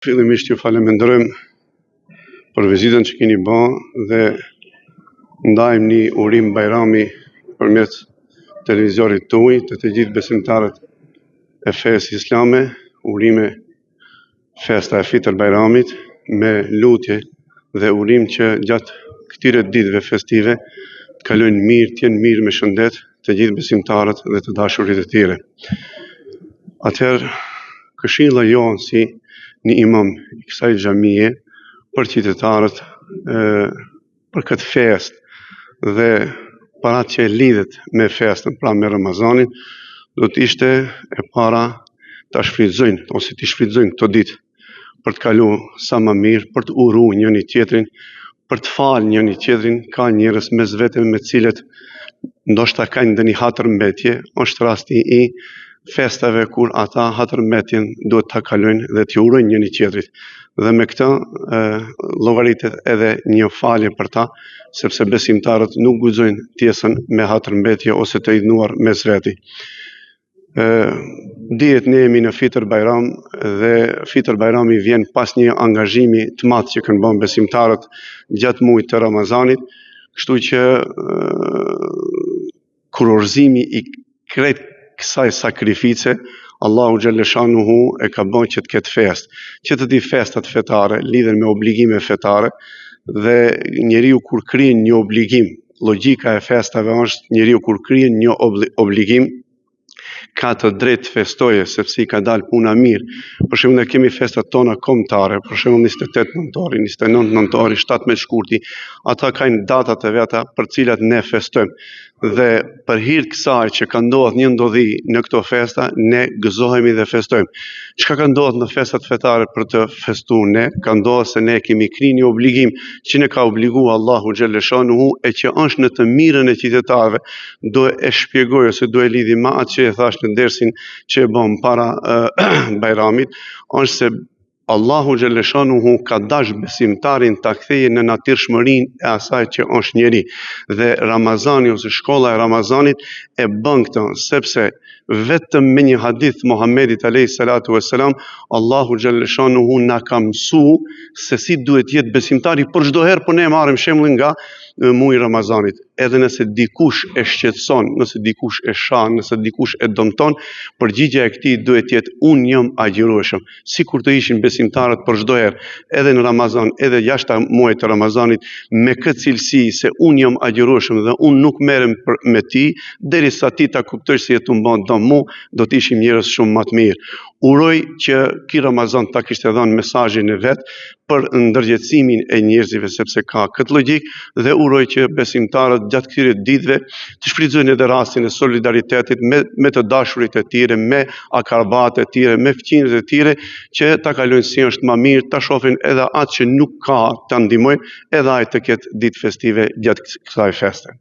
Fillimisht ju falenderojmë për vizitën që keni bërë dhe ndajmë një urim Bajrami përmes televiziorit tuaj të gjithë besimtarët e fesë islame, urime festa e Fitër Bajramit me lutje dhe urim që gjatë këtyre ditëve festive të kalojnë mirë, të jenë mirë me shëndet të gjithë besimtarët dhe të dashurit e tyre. Atëherë, këshilla jonë si një imam i kësaj xhamie për qytetarët për këtë festë dhe para që lidhet me festën, pra me Ramazanin, do të ishte e para ta shfrytëzojnë ose të shfrytëzojnë këto ditë për të kaluar sa më mirë, për të uruar njëri tjetrin, për të falë njëri tjetrin. Ka njerëz mes vete me cilët ndoshta kanë ndonjë hatërmbetje, është rasti i festave kur ata hatërmbetjen duhet ta kalojnë dhe t'ju urojnë njëri tjetrit. Dhe me këtë llogaritet edhe një falje për ta, sepse besimtarët nuk guxojnë të jesën me hatërmbetje ose të idhnuar mes veti. Dihet ne jemi në Fitër Bajram dhe Fitër Bajrami vjen pas një angazhimi të madh që kanë bën besimtarët gjatë muajit të Ramazanit, kështu që kurorëzimi i krejt kësaj sakrifice Allahu xhaleshanuhu e ka bën që të ketë festë, që të di festat fetare lidhen me obligime fetare dhe njeriu kur kryen një obligim, logjika e festave është njeriu kur kryen një obligim ka të drejtë të festoje, sepse i ka dalë puna mirë. Për shembull, ne kemi festat tona kombëtare, për shembull 28 nëntori, 29 nëntori, 17 shkurti, ata kanë datat e veta për cilat ne festojmë. Dhe për hir të kësaj që ka ndodhur një ndodhi në këto festa, ne gëzohemi dhe festojmë. Çka ka ndodhur në festat fetare për të festuar ne? Ka ndodhur se ne kemi kryer një obligim që ne ka obliguar Allahu xhaleshanuhu e që është në të mirën e qytetarëve. Do e shpjegoj ose do e lidhi me atë që e thash në dersin që e bëm para Bajramit, është se Allahu xhaleshanuhu ka dash besimtarin ta kthejë në natyrshmërinë e asaj që është njeri. Dhe Ramazani ose shkolla e Ramazanit e bën këtë, sepse vetëm me një hadith Muhamedit alayhi salatu vesselam, Allahu xhaleshanuhu na ka mësuar se si duhet jetë besimtari për çdo herë, po ne marrim shembull nga muaji i Ramazanit. Edhe nëse dikush e shqetëson, nëse dikush e shan, nëse dikush e dëmton, përgjigjja e këtij duhet jetë unë jam agjërueshëm, sikur të ishin besimtarët për çdo herë, edhe në Ramazan, edhe jashtë muajit të Ramazanit, me këtë cilësi se unë jam agjërueshëm dhe unë nuk merrem me ti, derisa ti ta kuptosh se jetu mban dëm mu, do të ishim njerëz shumë më të mirë. Uroj që ky Ramazan ta kishte dhënë mesazhin e vet për ndërgjegjësimin e njerëzve, sepse ka këtë logjik, dhe uroj që besimtarët gjatë këtyre ditëve të shfrytëzojnë edhe rastin e solidaritetit me të dashurit e tyre, me akrabat e tyre, me fëmijët e tyre, që ta kalojnë si është më mirë, ta shohin edhe atë që nuk ka ta ndihmojnë, edhe ai të ketë ditë festive gjatë kësaj feste.